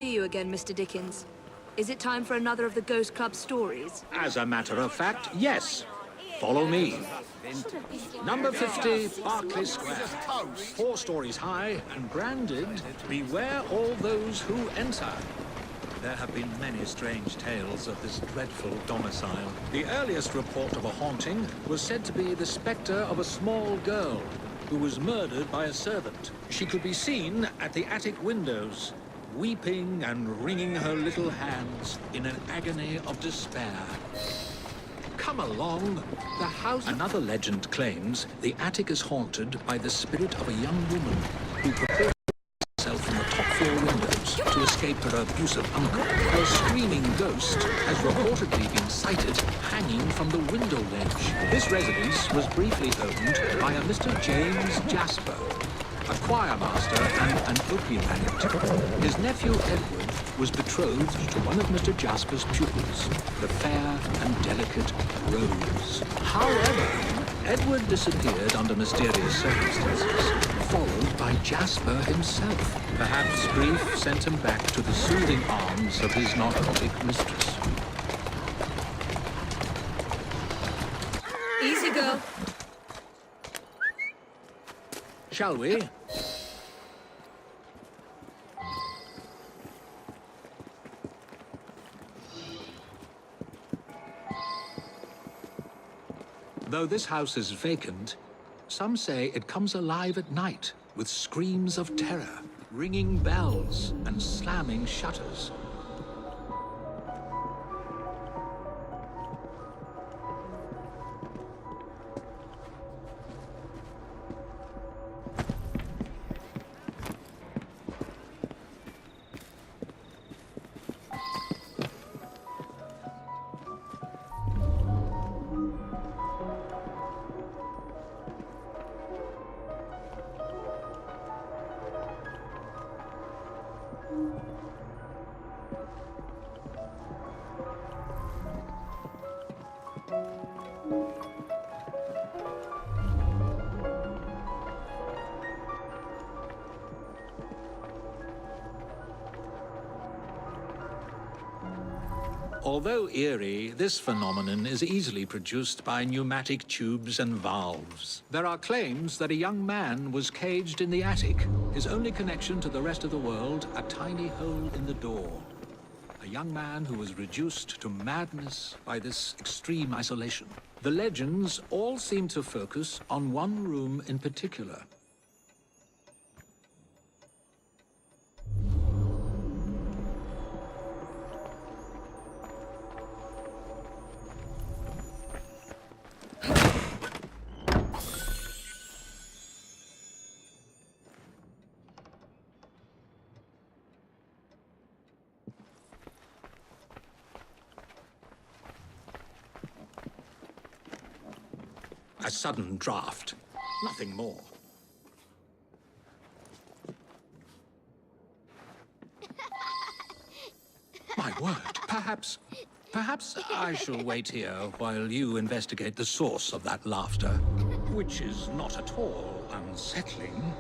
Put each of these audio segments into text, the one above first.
See you again, Mr. Dickens. Is it time for another of the Ghost Club stories? As a matter of fact, yes. Follow me. Number 50, Berkeley Square. 4 stories high and branded, "Beware all those who enter." There have been many strange tales of this dreadful domicile. The earliest report of a haunting was said to be the spectre of a small girl who was murdered by a servant. She could be seen at the attic windows, weeping and wringing her little hands in an agony of despair. Come along, the house... Another legend claims the attic is haunted by the spirit of a young woman who purports herself from the top floor windows to escape her abusive uncle. Her screaming ghost has reportedly been sighted hanging from the window ledge. This residence was briefly owned by a Mr. James Jasper, a choir master and an opium addict. His nephew Edward was betrothed to one of Mr. Jasper's pupils, the fair and delicate Rose. However, Edward disappeared under mysterious circumstances, followed by Jasper himself. Perhaps grief sent him back to the soothing arms of his narcotic mistress. Easy, girl. Shall we? Though this house is vacant, some say it comes alive at night with screams of terror, ringing bells and slamming shutters. Although eerie, this phenomenon is easily produced by pneumatic tubes and valves. There are claims that a young man was caged in the attic, his only connection to the rest of the world a tiny hole in the door. A young man who was reduced to madness by this extreme isolation. The legends all seem to focus on one room in particular. A sudden draft. Nothing more. My word, perhaps I shall wait here while you investigate the source of that laughter, which is not at all unsettling.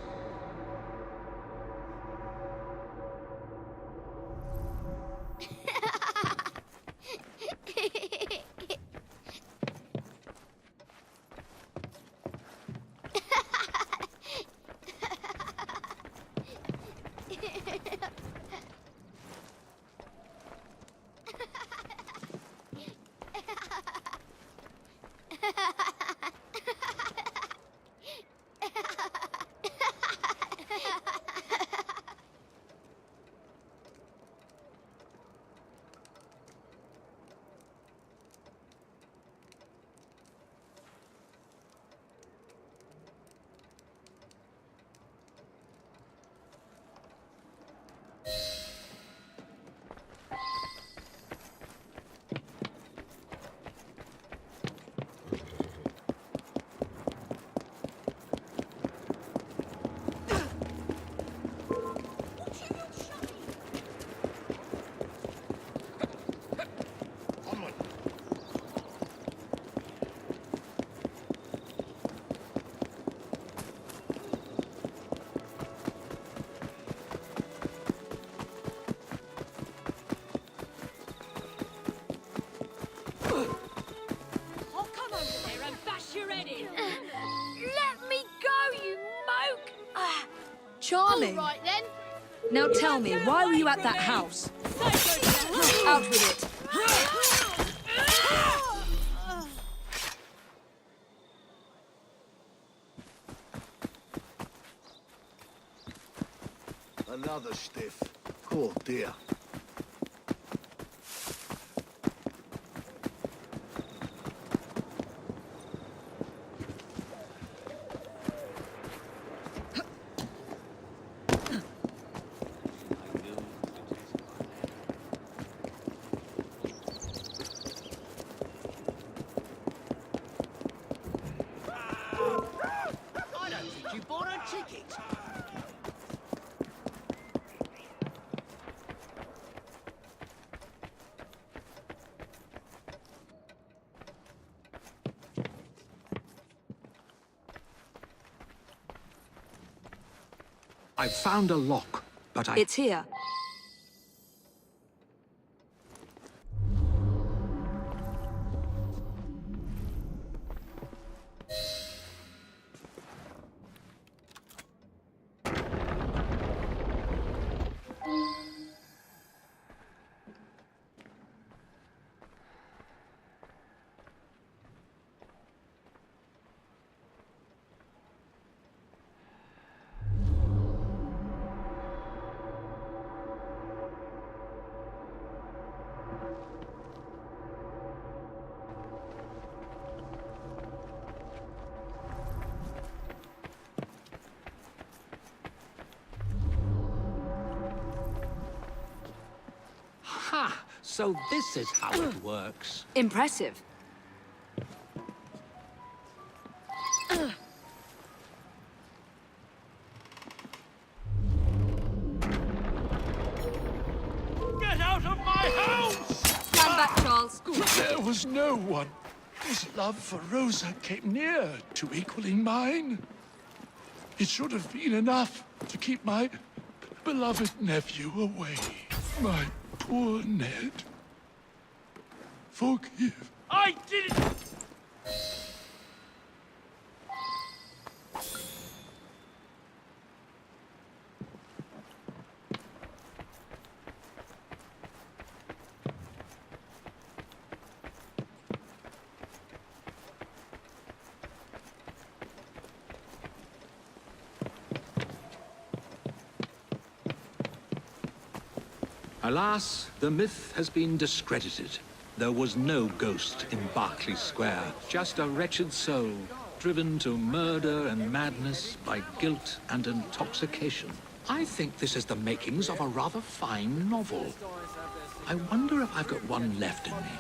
coming. Right then. Now tell me, why were you at that house? Out with it. Another stiff. Poor dear. I don't think you bought a ticket. I've found a lock, but It's here. Ha! So this is how it works. Impressive. Get out of my house! Stand back, Charles. There was no one whose love for Rosa came near to equaling mine. It should have been enough to keep my beloved nephew away. My poor Ned. Forgive. I didn't... Alas, the myth has been discredited. There was no ghost in Berkeley Square, just a wretched soul, driven to murder and madness by guilt and intoxication. I think this is the makings of a rather fine novel. I wonder if I've got one left in me.